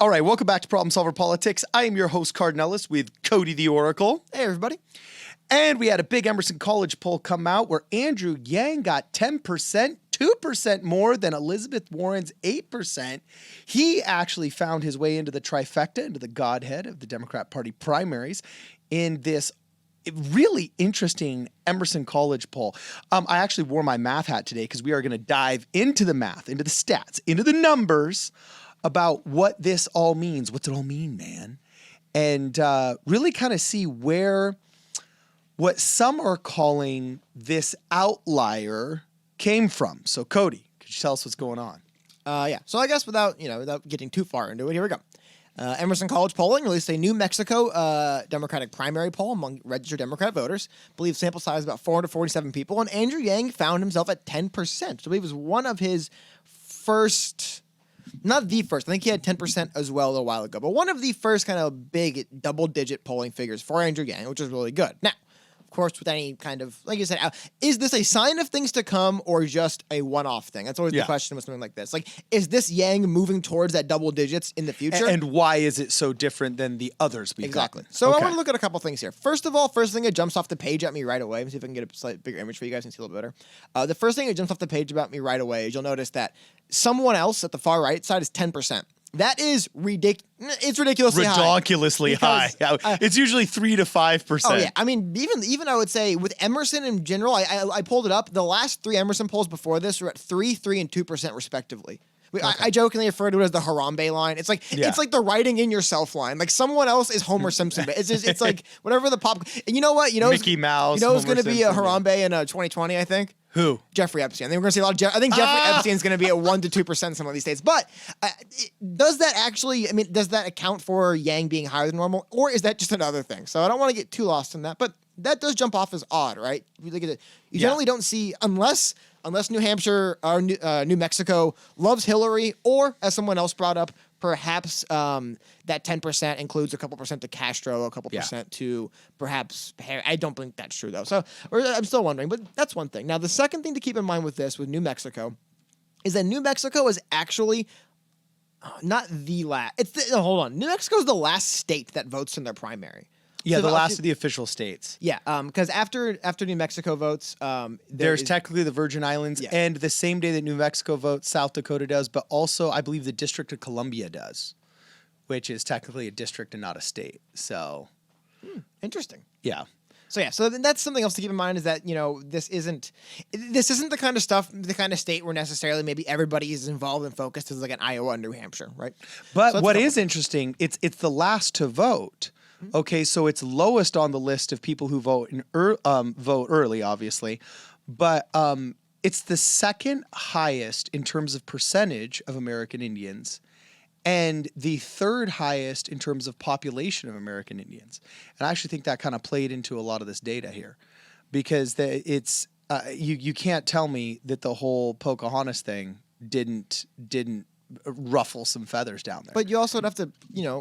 All right, welcome back to Problem Solver Politics. I am your host, Cardinellis, with Cody the Oracle. Hey, everybody. And we had a big Emerson College poll come out where Andrew Yang got 10%, 2% more than Elizabeth Warren's 8%. He actually found his way into the trifecta, into the godhead of the Democrat Party primaries in this really interesting Emerson College poll. I actually wore my math hat today because we are going to dive into the math, into the stats, into the numbers about what this all means. What's it all mean, man? And really kind of see where what some are calling this outlier came from. So, Cody, could you tell us what's going on? Yeah. So I guess without getting too far into it, here we go. Emerson College Polling released a New Mexico Democratic primary poll among registered Democrat voters. I believe sample size about 447 people, and Andrew Yang found himself at 10%. So I believe it was one of his first. Not the first. I think he had 10% as well a while ago. But one of the first kind of big double-digit polling figures for Andrew Yang, which is really good. Now, of course, with any kind of, like you said, is this a sign of things to come or just a one-off thing? That's always the question with something like this. Like, is this Yang moving towards that double digits in the future? And why is it so different than the others we've Exactly. gotten? So I want to look at a couple things here. First of all, first thing that jumps off the page at me right away. Let me see if I can get a slightly bigger image for you guys and see a little bit better. The first thing that jumps off the page about me right away is you'll notice that someone else at the far right side is 10%. That is ridiculous. It's ridiculously high. Ridiculously high. It's usually 3 to 5%. Oh yeah, I mean, even I would say with Emerson in general, I pulled it up. The last three Emerson polls before this were at 3%, 3%, and 2% respectively. I jokingly refer to it as the Harambe line. It's like it's like the writing in yourself line. Like someone else is Homer Simpson. It's like whatever the pop. And you know what? Mickey Mouse. You know who's going to be a Harambe in 2020? I think. Who? Jeffrey Epstein. I think we're going to see a lot of I think Jeffrey Epstein's going to be at 1 to 2% in some of these states. But does that actually, does that account for Yang being higher than normal? Or is that just another thing? So I don't want to get too lost in that. But that does jump off as odd, right? You look at it. You generally don't see, unless New Hampshire or New Mexico loves Hillary, or as someone else brought up, perhaps that 10% includes a couple percent to Castro, a couple percent to perhaps Harry. I don't think that's true, though. So I'm still wondering, but that's one thing. Now, the second thing to keep in mind with this, with New Mexico, is that New Mexico is actually not the last. Hold on. New Mexico is the last state that votes in their primary. Yeah, so the last of the official states. Yeah, because after New Mexico votes, there's technically the Virgin Islands, and the same day that New Mexico votes, South Dakota does, but also I believe the District of Columbia does, which is technically a district and not a state. So, interesting. Yeah. So that's something else to keep in mind is that this isn't the kind of stuff, the kind of state where necessarily maybe everybody is involved and focused as like an Iowa and New Hampshire, right? But what is interesting, it's the last to vote. Okay, so it's lowest on the list of people who vote vote early, obviously, but it's the second highest in terms of percentage of American Indians, and the third highest in terms of population of American Indians. And I actually think that kind of played into a lot of this data here, because it's you can't tell me that the whole Pocahontas thing didn't ruffle some feathers down there. But you also would have to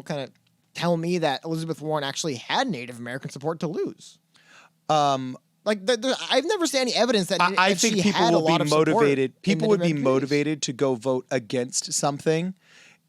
kind of tell me that Elizabeth Warren actually had Native American support to lose. I've never seen any evidence that I think people will be motivated. People would be motivated to go vote against something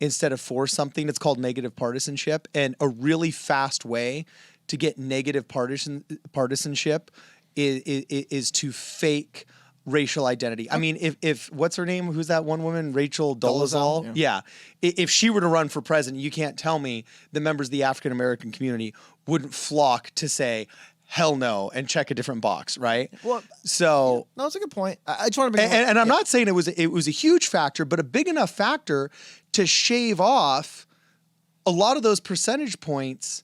instead of for something. It's called negative partisanship, and a really fast way to get negative partisanship is to fake racial identity. I mean, if what's her name? Who's that one woman? Rachel Dolezal? Yeah. If she were to run for president, you can't tell me the members of the African American community wouldn't flock to say hell no and check a different box, right? Well, so no, that's a good point. I just want to bring and I'm not saying it was a huge factor, but a big enough factor to shave off a lot of those percentage points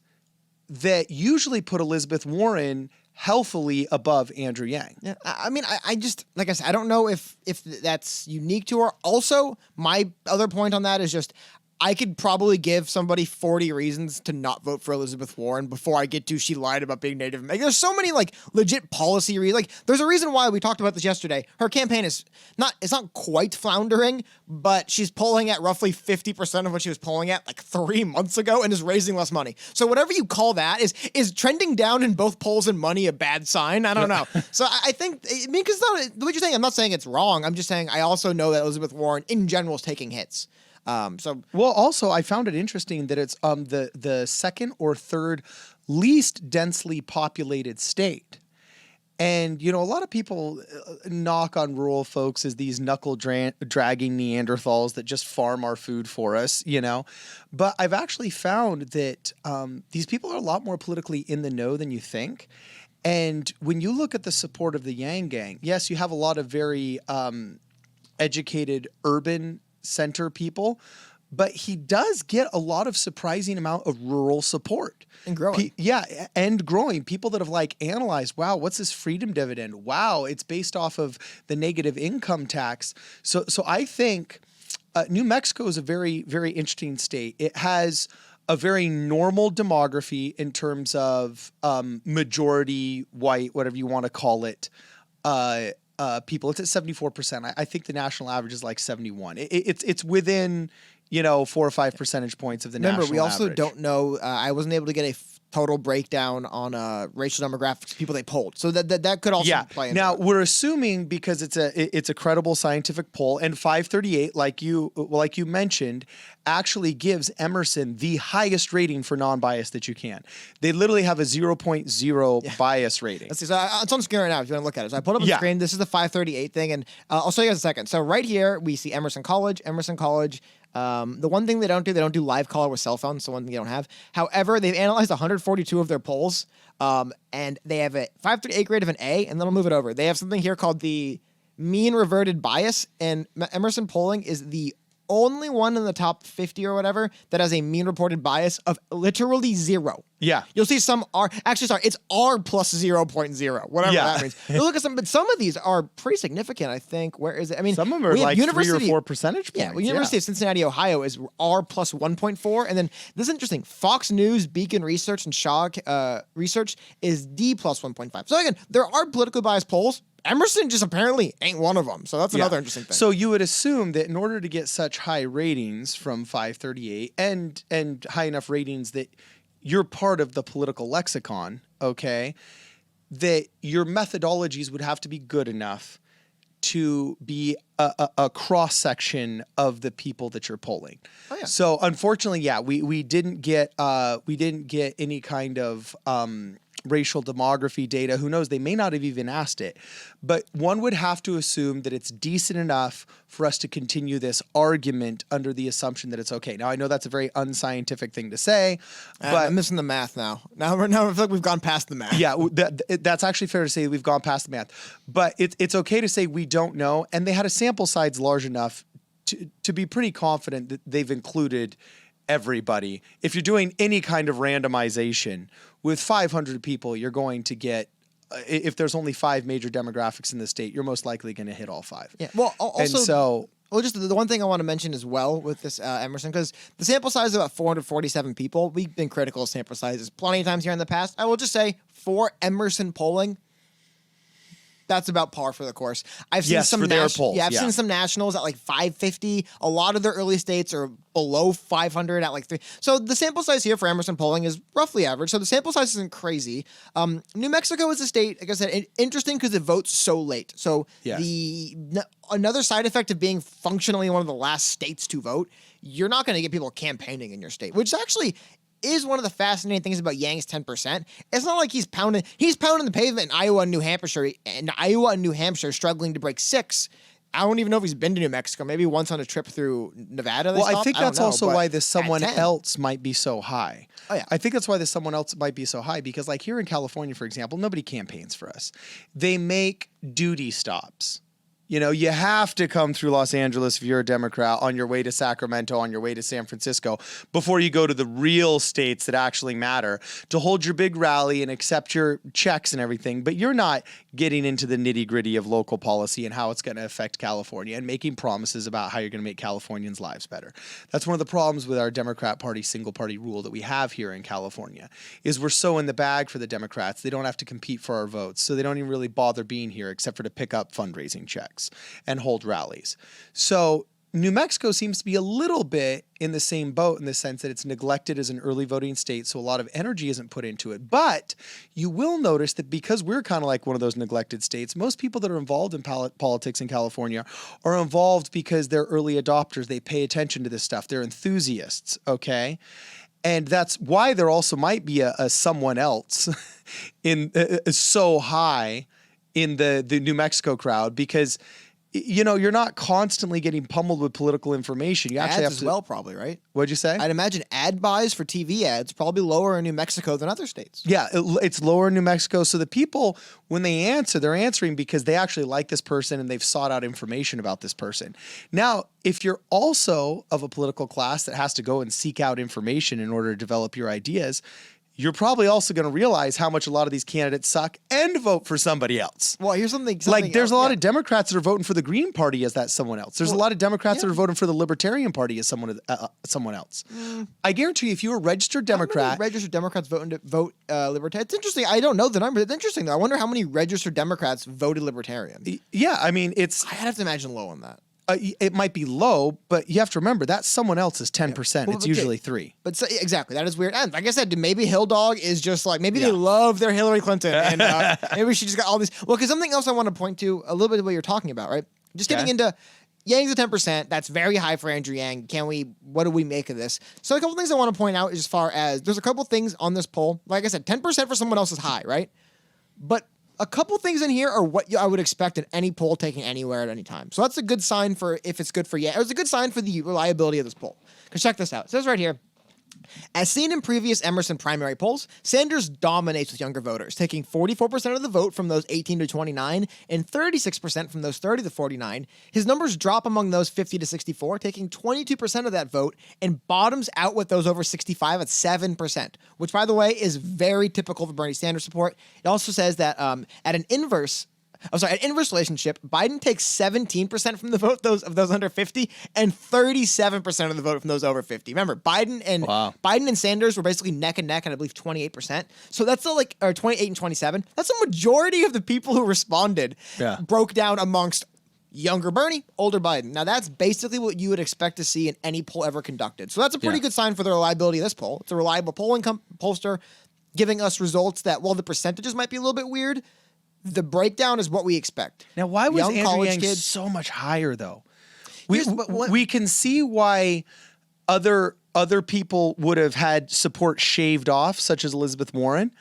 that usually put Elizabeth Warren healthily above Andrew Yang. Yeah, I mean, I just, like I said, I don't know if that's unique to her. Also, my other point on that is just, I could probably give somebody 40 reasons to not vote for Elizabeth Warren before I get to she lied about being Native American. There's so many like legit policy reasons. Like there's a reason why we talked about this yesterday. Her campaign is not quite floundering, but she's polling at roughly 50% of what she was polling at like 3 months ago and is raising less money. So whatever you call that is trending down in both polls and money a bad sign? I don't know. So I think, because what you're saying, I'm not saying it's wrong. I'm just saying I also know that Elizabeth Warren in general is taking hits. Well, also I found it interesting that it's the second or third least densely populated state. And, a lot of people knock on rural folks as these knuckle-dragging Neanderthals that just farm our food for us, But I've actually found that these people are a lot more politically in the know than you think. And when you look at the support of the Yang Gang, yes, you have a lot of very educated urban center people, but he does get a lot of surprising amount of rural support. And growing. And growing. People that have analyzed, wow, what's this freedom dividend? Wow, it's based off of the negative income tax. So I think New Mexico is a very, very interesting state. It has a very normal demography in terms of majority white, whatever you want to call it, people. It's at 74%. I think the national average is like 71. It's within 4 or 5 percentage points of the national average. Remember, we also don't know. I wasn't able to get a total breakdown on racial demographics, people they polled. So that could also play into Now, it. we're assuming because it's a credible scientific poll, and 538, like you mentioned, actually gives Emerson the highest rating for non-bias that you can. They literally have a 0.0 bias rating. Let's see. So it's on screen right now if you want to look at it. So I pulled up on the screen. This is the 538 thing, and I'll show you guys in a second. So right here, we see Emerson College. The one thing they don't do live caller with cell phones, so one thing you don't have. However, they've analyzed 142 of their polls, and they have a 538 grade of an A, and then I'll move it over. They have something here called the mean reverted bias, and Emerson polling is the only one in the top 50 or whatever that has a mean reported bias of literally 0. Yeah. You'll see some R. Actually, sorry, it's R plus 0.0, whatever that means. You look at some, but some of these are pretty significant, I think. Where is it? I mean, some of them are like 3 or 4 percentage points. Yeah, well, University of Cincinnati, Ohio is R plus 1.4. And then this is interesting. Fox News, Beacon Research, and Shaw Research is D plus 1.5. So again, there are politically biased polls. Emerson just apparently ain't one of them. So that's another interesting thing. So you would assume that in order to get such high ratings from 538 and high enough ratings that you're part of the political lexicon, okay, that your methodologies would have to be good enough to be a cross-section of the people that you're polling. Oh, yeah. So unfortunately, we didn't get any kind of racial demography data. Who knows? They may not have even asked it. But one would have to assume that it's decent enough for us to continue this argument under the assumption that it's okay. Now, I know that's a very unscientific thing to say, but I'm missing the math now. Now I feel like we've gone past the math. Yeah, that's actually fair to say we've gone past the math. But it's okay to say we don't know. And they had a sample size large enough to be pretty confident that they've included everybody. If you're doing any kind of randomization with 500 people, you're going to get, if there's only 5 major demographics in the state, you're most likely going to hit all 5. Yeah. Well, also, and so, just the one thing I want to mention as well with this Emerson, because the sample size is about 447 people. We've been critical of sample sizes plenty of times here in the past. I will just say for Emerson polling, that's about par for the course. I've seen some polls. Yeah, I've seen some nationals at like 550. A lot of their early states are below 500 at like 3. So the sample size here for Emerson polling is roughly average. So the sample size isn't crazy. New Mexico is a state, like I said, interesting because it votes so late. So another side effect of being functionally one of the last states to vote, you're not going to get people campaigning in your state, which actually is one of the fascinating things about Yang's 10%. It's not like he's pounding the pavement in Iowa and New Hampshire, struggling to break 6. I don't even know if he's been to New Mexico. Maybe once on a trip through Nevada. Well, I think that's also why this someone else might be so high. Oh, yeah. I think that's why this someone else might be so high because, like here in California, for example, nobody campaigns for us. They make duty stops. You have to come through Los Angeles if you're a Democrat on your way to Sacramento, on your way to San Francisco, before you go to the real states that actually matter to hold your big rally and accept your checks and everything. But you're not getting into the nitty-gritty of local policy and how it's going to affect California and making promises about how you're going to make Californians' lives better. That's one of the problems with our Democrat Party single-party rule that we have here in California is we're so in the bag for the Democrats. They don't have to compete for our votes, so they don't even really bother being here except for to pick up fundraising checks and hold rallies. So New Mexico seems to be a little bit in the same boat in the sense that it's neglected as an early voting state, so a lot of energy isn't put into it. But you will notice that because we're kind of like one of those neglected states, most people that are involved in politics in California are involved because they're early adopters. They pay attention to this stuff. They're enthusiasts, okay? And that's why there also might be a someone else in so high in the New Mexico crowd, because you're not constantly getting pummeled with political information. You actually Ads have as to. well, probably, right? What'd you say? I'd imagine ad buys for TV ads probably lower in New Mexico than other states. Yeah, it's lower in New Mexico. So the people, when they answer, they're answering because they actually like this person and they've sought out information about this person. Now, if you're also of a political class that has to go and seek out information in order to develop your ideas, you're probably also going to realize how much a lot of these candidates suck and vote for somebody else. Well, here's something Like, there's a lot yeah. of Democrats that are voting for the Green Party as that someone else. There's a lot of Democrats that are voting for the Libertarian Party as someone else. I guarantee you, if you're a registered Democrat, How many registered Democrats vote Libertarian? It's interesting. I don't know the number. It's interesting though. I wonder how many registered Democrats voted Libertarian. yeah, I mean, it's I'd have to imagine low on that. it might be low, but you have to remember that someone else is 10%. Well, It's okay. usually 3. But exactly, that is weird. And like I said, maybe Hill Dog is just like, maybe they love their Hillary Clinton, and maybe she just got all these. Well, because something else I want to point to a little bit of what you're talking about, right? Just getting into Yang's at 10%. That's very high for Andrew Yang. What do we make of this? So a couple things I want to point out as far as there's a couple things on this poll. Like I said, 10% for someone else is high, right? But a couple things in here are what I would expect in any poll taken anywhere at any time. So that's a good sign for if it's good for Yang. It was a good sign for the reliability of this poll. Because check this out. It says right here, as seen in previous Emerson primary polls, Sanders dominates with younger voters, taking 44% of the vote from those 18 to 29 and 36% from those 30 to 49. His numbers drop among those 50 to 64, taking 22% of that vote, and bottoms out with those over 65 at 7%, which, by the way, is very typical for Bernie Sanders support. It also says that at an inverse relationship, Biden takes 17% from the vote of those under 50 and 37% of the vote from those over 50. Remember, Biden and Sanders were basically neck and neck at, I believe, 28%. So that's or 28 and 27. That's a majority of the people who responded broke down amongst younger Bernie, older Biden. Now, that's basically what you would expect to see in any poll ever conducted. So that's a pretty good sign for the reliability of this poll. It's a reliable polling pollster giving us results that, while the percentages might be a little bit weird, the breakdown is what we expect. Now, why was Young Andrew college Yang kids so much higher, though? We can see why other people would have had support shaved off, such as Elizabeth Warren.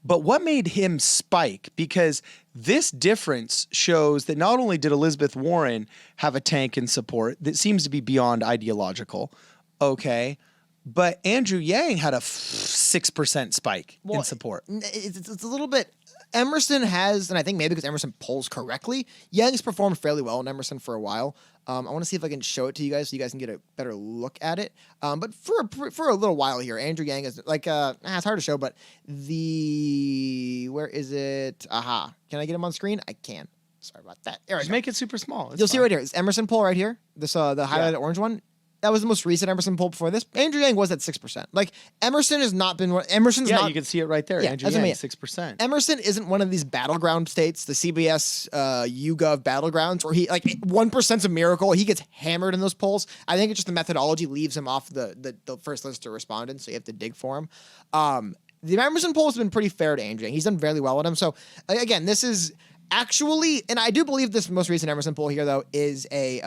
But what made him spike? Because this difference shows that not only did Elizabeth Warren have a tank in support that seems to be beyond ideological, okay, but Andrew Yang had a 6% spike in support. It's a little bit. Emerson has, and I think maybe because Emerson polls correctly, Yang's performed fairly well in Emerson for a while. I want to see if I can show it to you guys so you guys can get a better look at it. But for a little while here, Andrew Yang is like, it's hard to show, but where is it? Aha. Can I get him on screen? I can. Sorry about that. There we Just go. make it super small. You'll see right here. It's Emerson poll right here. This the highlighted orange one. That was the most recent Emerson poll before this. Andrew Yang was at 6%. Like, Emerson has not been one. Emerson's not. Yeah, you can see it right there. Yeah, Andrew Yang, 6%. Emerson isn't one of these battleground states, the CBS YouGov battlegrounds, where he, like, 1%'s a miracle. He gets hammered in those polls. I think it's just the methodology leaves him off the first list of respondents, so you have to dig for him. The Emerson poll has been pretty fair to Andrew Yang. He's done fairly well with him. So, again, this is actually, and I do believe this most recent Emerson poll here, though, is a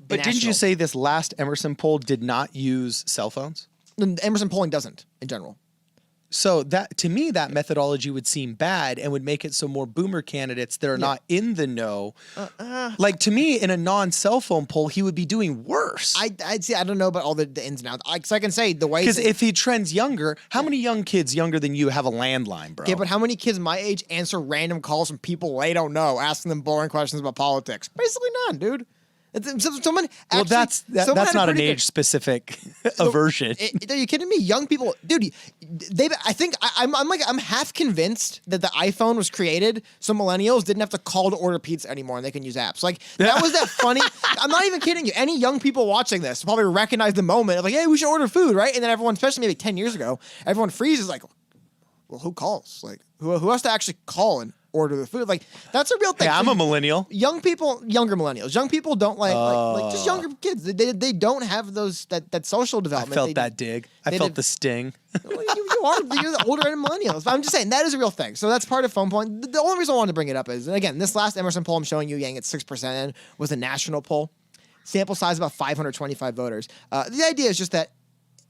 But didn't you say this last Emerson poll did not use cell phones? Emerson polling doesn't in general. So that, to me, that methodology would seem bad and would make it so more boomer candidates that are not in the know. Like, to me, in a non-cell phone poll, he would be doing worse. I'd say I don't know about all the ins and outs. So I can say the way, because if he trends younger, how many young kids younger than you have a landline, bro? Okay, but how many kids my age answer random calls from people they don't know, asking them boring questions about politics? Basically none, dude. Someone actually, that's not an age-specific aversion. Are you kidding me? Young people, dude. I think I'm half convinced that the iPhone was created so millennials didn't have to call to order pizza anymore and they can use apps. Like, that was that funny. I'm not even kidding you. Any young people watching this probably recognize the moment of like, hey, we should order food, right? And then everyone, especially maybe 10 years ago, everyone freezes like, well, who calls? Like, who has to actually call and order the food. Like, that's a real thing. Hey, I'm So a millennial. younger millennials, young people don't like just younger kids. They don't have that social I development. felt that dig. I felt the sting. Well, you're the older end millennials. But I'm just saying that is a real thing. So that's part of phone polling. The only reason I wanted to bring it up is, and again, this last Emerson poll I'm showing you, Yang at 6% was a national poll. Sample size about 525 voters. The idea is just that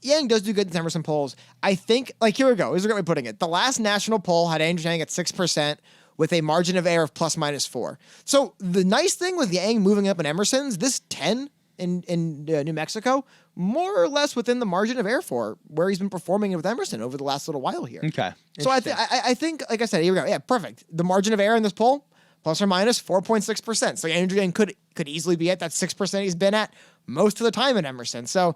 Yang does do good in Emerson polls. I think, like, here we go. Here's a great way of putting it. The last national poll had Andrew Yang at 6% with a margin of error of ±4. So the nice thing with Yang moving up in Emerson's, this 10 in New Mexico, more or less within the margin of error for where he's been performing with Emerson over the last little while here. Okay. So I think, like I said, here we go. Yeah, perfect. The margin of error in this poll, plus or minus 4.6%. So Andrew Yang could easily be at that 6% he's been at most of the time in Emerson. So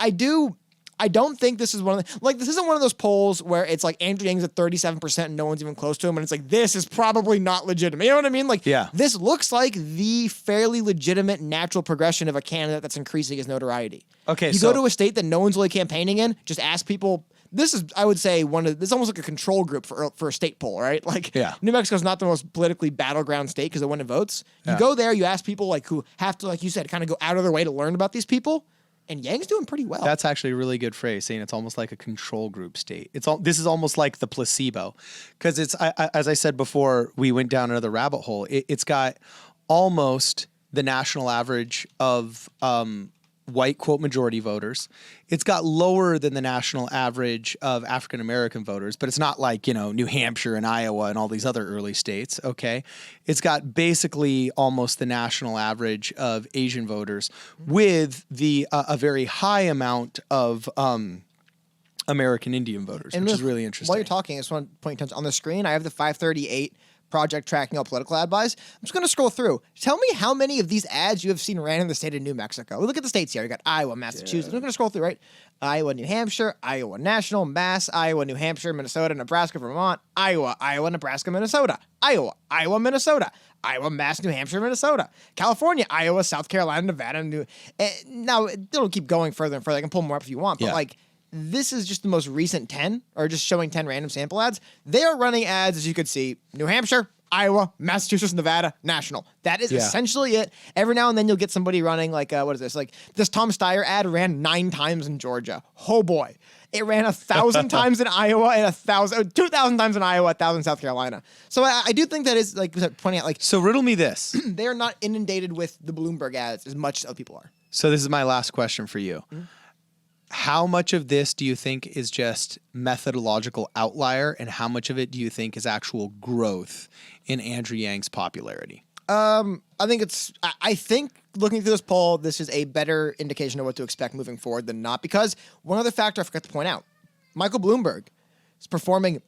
I don't think this is one of the, like, this isn't one of those polls where it's like Andrew Yang's at 37% and no one's even close to him. And it's like, this is probably not legitimate. You know what I mean? Like, yeah. This looks like the fairly legitimate natural progression of a candidate that's increasing his notoriety. Okay. You go to a state that no one's really campaigning in, just ask people. This is, I would say, this is almost like a control group for a state poll, right? Like, New Mexico's not the most politically battleground state because they win in votes. You go there, you ask people like who have to, like you said, kind of go out of their way to learn about these people, and Yang's doing pretty well. That's actually a really good phrase, saying it's almost like a control group state. This is almost like the placebo, because it's as I said before, we went down another rabbit hole. It's got almost the national average of white, quote, majority voters. It's got lower than the national average of African-American voters, but it's not like, New Hampshire and Iowa and all these other early states, okay? It's got basically almost the national average of Asian voters with a very high amount of American Indian voters, which is really interesting. While you're talking, I just want to point on the screen, I have the 538 project tracking all political ad buys. I'm just going to scroll through. Tell me how many of these ads you have seen ran in the state of New Mexico. Look at the states here. You got Iowa, Massachusetts. I'm going to scroll through, right? Iowa, New Hampshire, Iowa National, Mass, Iowa, New Hampshire, Minnesota, Nebraska, Vermont, Iowa, Nebraska, Minnesota, Iowa, Minnesota, Iowa, Mass, New Hampshire, Minnesota, California, Iowa, South Carolina, Nevada, now, it'll keep going further and further. I can pull more up if you want, but this is just the most recent 10, or just showing 10 random sample ads. They are running ads, as you could see, New Hampshire, Iowa, Massachusetts, Nevada, national. That is essentially it. Every now and then you'll get somebody running like, what is this? Like this Tom Steyer ad ran 9 times in Georgia. Oh boy. It ran 1,000 times in Iowa and 2,000 times in Iowa, 1,000 in South Carolina. So I do think that is, like, pointing out, like. So riddle me this. They're not inundated with the Bloomberg ads as much as other people are. So this is my last question for you. Mm-hmm. How much of this do you think is just methodological outlier, and how much of it do you think is actual growth in Andrew Yang's popularity? I think looking through this poll, this is a better indication of what to expect moving forward than not, because one other factor I forgot to point out, Michael Bloomberg is performing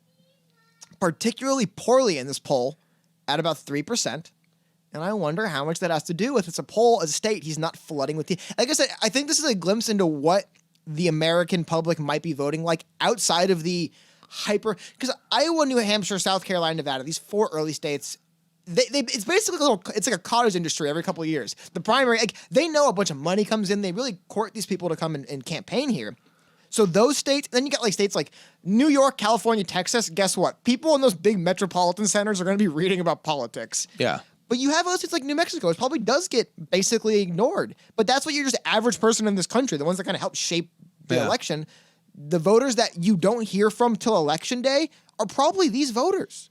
particularly poorly in this poll at about 3%. And I wonder how much that has to do with it's a poll, a state he's not flooding with. Like I said, I think this is a glimpse into what the American public might be voting like outside of the because Iowa, New Hampshire, South Carolina, Nevada, these 4 early states, it's basically it's like a cottage industry every couple of years. The primary, like, they know a bunch of money comes in. They really court these people to come and campaign here. So those states, then you got like states like New York, California, Texas. Guess what? People in those big metropolitan centers are going to be reading about politics. Yeah. But you have other states like New Mexico, which probably does get basically ignored. But that's what you're just average person in this country, the ones that kind of help shape the election. The voters that you don't hear from till election day are probably these voters.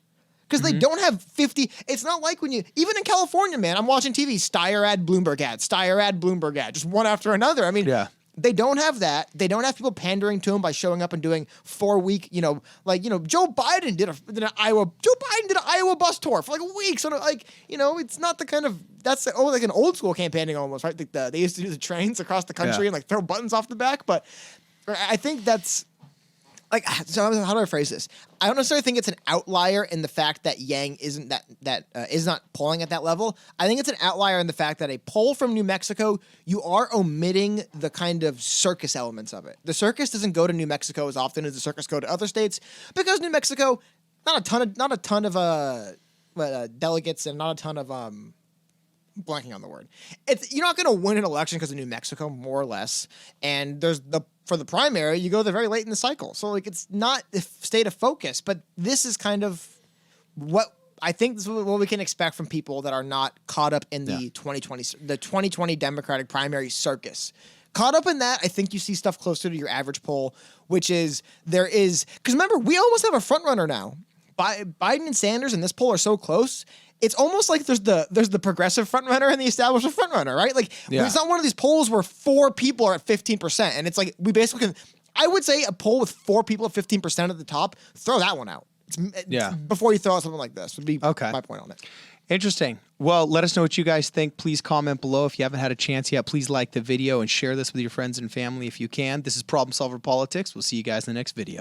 Because they don't have 50. It's not like when even in California, man, I'm watching TV, Steyer ad, Bloomberg ad, Steyer ad, Bloomberg ad, just one after another. I mean, they don't have that. They don't have people pandering to them by showing up and doing 4-week, Joe Biden did an Iowa bus tour for like a week. So it's not the kind of, that's like an old school campaigning almost, right? They used to do the trains across the country and like throw buttons off the back. But I think that's, like, so how do I phrase this? I don't necessarily think it's an outlier in the fact that Yang isn't is not polling at that level. I think it's an outlier in the fact that a poll from New Mexico, you are omitting the kind of circus elements of it. The circus doesn't go to New Mexico as often as the circus go to other states because New Mexico, not a ton of delegates and not a ton of blanking on the word. You're not going to win an election because of New Mexico, more or less. And for the primary, you go there very late in the cycle. So, like, it's not a state of focus, but this is kind of what I think this is what we can expect from people that are not caught up in the 2020 Democratic primary circus. Caught up in that, I think you see stuff closer to your average poll, which is because remember, we almost have a front runner now. Biden and Sanders in this poll are so close. It's almost like there's the progressive front runner and the establishment front runner, right? Like it's not one of these polls where 4 people are at 15%, and it's like we basically can. I would say a poll with 4 people at 15% at the top, throw that one out. Before you throw out something like this would be my point on it. Interesting. Well, let us know what you guys think. Please comment below. If you haven't had a chance yet, please like the video and share this with your friends and family if you can. This is Problem Solver Politics. We'll see you guys in the next video.